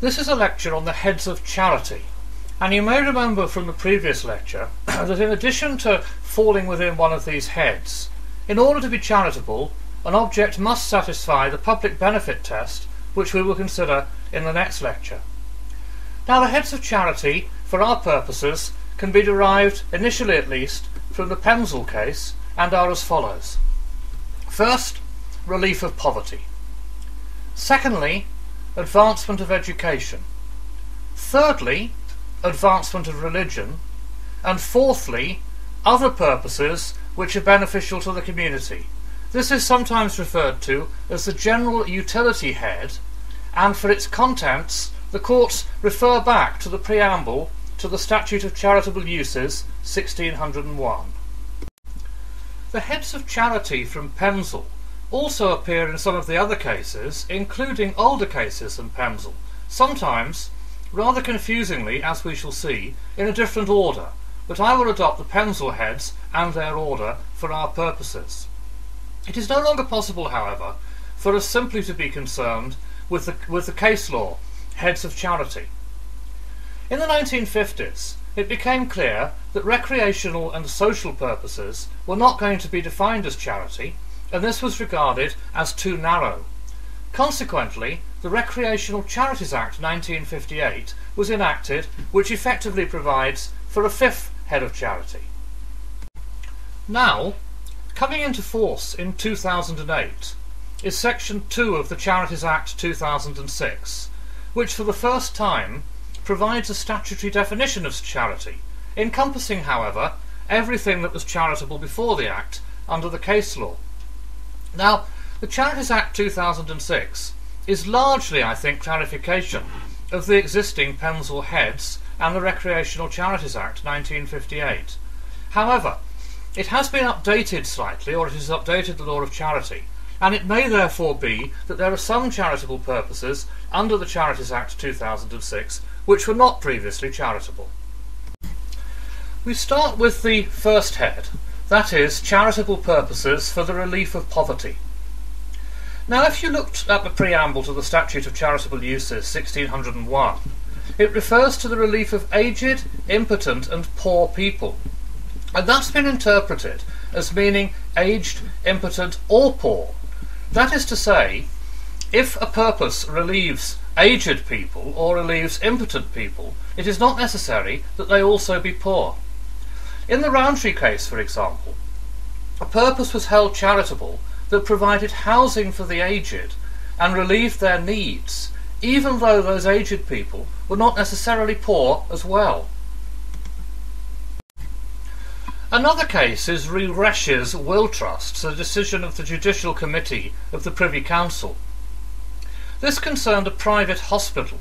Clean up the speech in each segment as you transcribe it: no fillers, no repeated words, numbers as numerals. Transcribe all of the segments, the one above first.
This is a lecture on the heads of charity, and you may remember from the previous lecture that in addition to falling within one of these heads, in order to be charitable, an object must satisfy the public benefit test, which we will consider in the next lecture. Now, the heads of charity, for our purposes, can be derived, initially at least, from the Pemsel case and are as follows. First, relief of poverty. Secondly, advancement of education. Thirdly, advancement of religion. And fourthly, other purposes which are beneficial to the community. This is sometimes referred to as the general utility head, and for its contents the courts refer back to the preamble to the Statute of Charitable Uses 1601. The heads of charity from Pemsel also appear in some of the other cases, including older cases than Pemsel, sometimes, rather confusingly as we shall see, in a different order, but I will adopt the Pemsel heads and their order for our purposes. It is no longer possible, however, for us simply to be concerned with the case law, heads of charity. In the 1950s, it became clear that recreational and social purposes were not going to be defined as charity, and this was regarded as too narrow. Consequently, the Recreational Charities Act 1958 was enacted, which effectively provides for a fifth head of charity. Now, coming into force in 2008 is Section 2 of the Charities Act 2006, which for the first time provides a statutory definition of charity, encompassing, however, everything that was charitable before the Act under the case law. Now, the Charities Act 2006 is largely, I think, clarification of the existing Pemsel heads and the Recreational Charities Act 1958. However, it has been updated slightly, or it has updated the law of charity, and it may therefore be that there are some charitable purposes under the Charities Act 2006 which were not previously charitable. We start with the first head, that is, charitable purposes for the relief of poverty. Now, if you looked at the preamble to the Statute of Charitable Uses 1601, it refers to the relief of aged, impotent and poor people, and that's been interpreted as meaning aged, impotent or poor. That is to say, if a purpose relieves aged people or relieves impotent people, it is not necessary that they also be poor. In the Roundtree case, for example, a purpose was held charitable that provided housing for the aged and relieved their needs, even though those aged people were not necessarily poor as well. Another case is Resch's Will Trusts, a decision of the Judicial Committee of the Privy Council. This concerned a private hospital,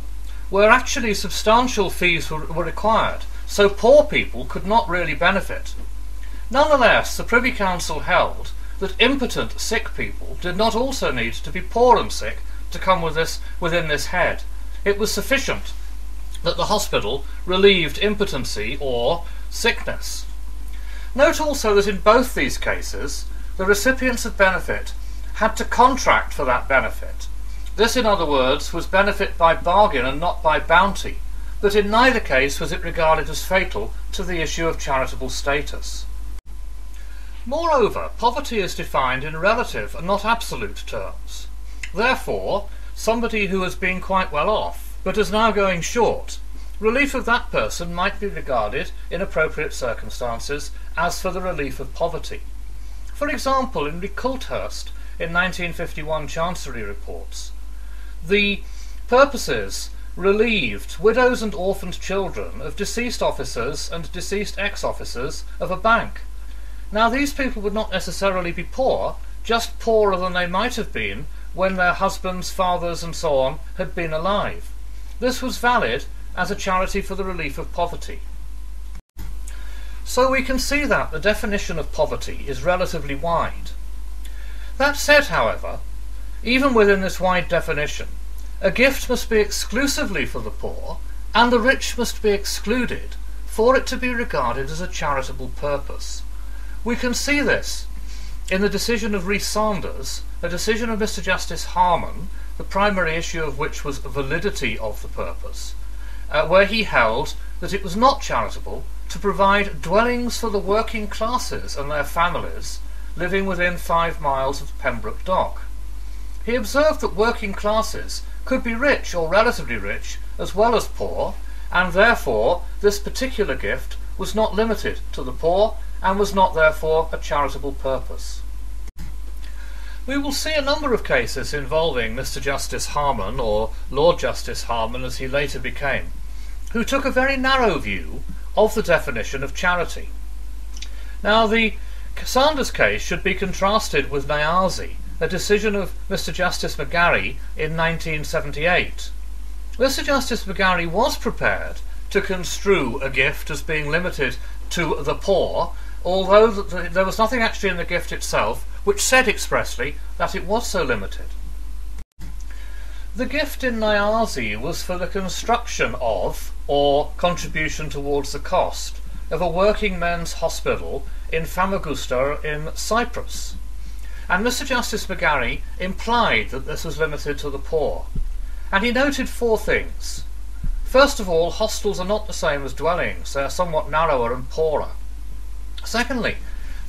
where actually substantial fees were required, so poor people could not really benefit. Nonetheless, the Privy Council held that impotent sick people did not also need to be poor and sick to come within this head. It was sufficient that the hospital relieved impotency or sickness. Note also that in both these cases, the recipients of benefit had to contract for that benefit. This, in other words, was benefit by bargain and not by bounty, but in neither case was it regarded as fatal to the issue of charitable status. Moreover, poverty is defined in relative and not absolute terms. Therefore, somebody who has been quite well off, but is now going short, relief of that person might be regarded, in appropriate circumstances, as for the relief of poverty. For example, in Coulthurst in 1951 Chancery reports, the purposes relieved widows and orphaned children of deceased officers and deceased ex-officers of a bank. Now, these people would not necessarily be poor, just poorer than they might have been when their husbands, fathers and so on had been alive. This was valid as a charity for the relief of poverty. So we can see that the definition of poverty is relatively wide. That said, however, even within this wide definition, a gift must be exclusively for the poor, and the rich must be excluded, for it to be regarded as a charitable purpose. We can see this in the decision of Rhys Sanders, a decision of Mr. Justice Harman, the primary issue of which was validity of the purpose, where he held that it was not charitable to provide dwellings for the working classes and their families living within 5 miles of Pembroke Dock. He observed that working classes could be rich or relatively rich as well as poor, and therefore this particular gift was not limited to the poor and was not therefore a charitable purpose. We will see a number of cases involving Mr. Justice Harman, or Lord Justice Harman as he later became, who took a very narrow view of the definition of charity. Now, the Sanders case should be contrasted with Nyazi, a decision of Mr. Justice McGarry in 1978. Mr. Justice McGarry was prepared to construe a gift as being limited to the poor, although there was nothing actually in the gift itself which said expressly that it was so limited. The gift in Nyazi was for the construction of, or contribution towards the cost, of a working men's hospital in Famagusta in Cyprus. And Mr. Justice McGarry implied that this was limited to the poor. And he noted 4 things. First of all, hostels are not the same as dwellings. They are somewhat narrower and poorer. Secondly,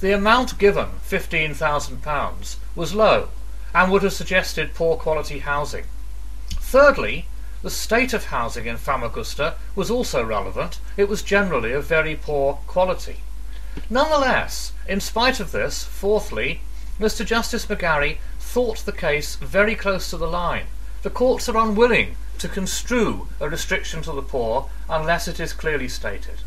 the amount given, £15,000, was low and would have suggested poor quality housing. Thirdly, the state of housing in Famagusta was also relevant. It was generally of very poor quality. Nonetheless, in spite of this, fourthly, Mr. Justice McGarry thought the case very close to the line. The courts are unwilling to construe a restriction to the poor unless it is clearly stated.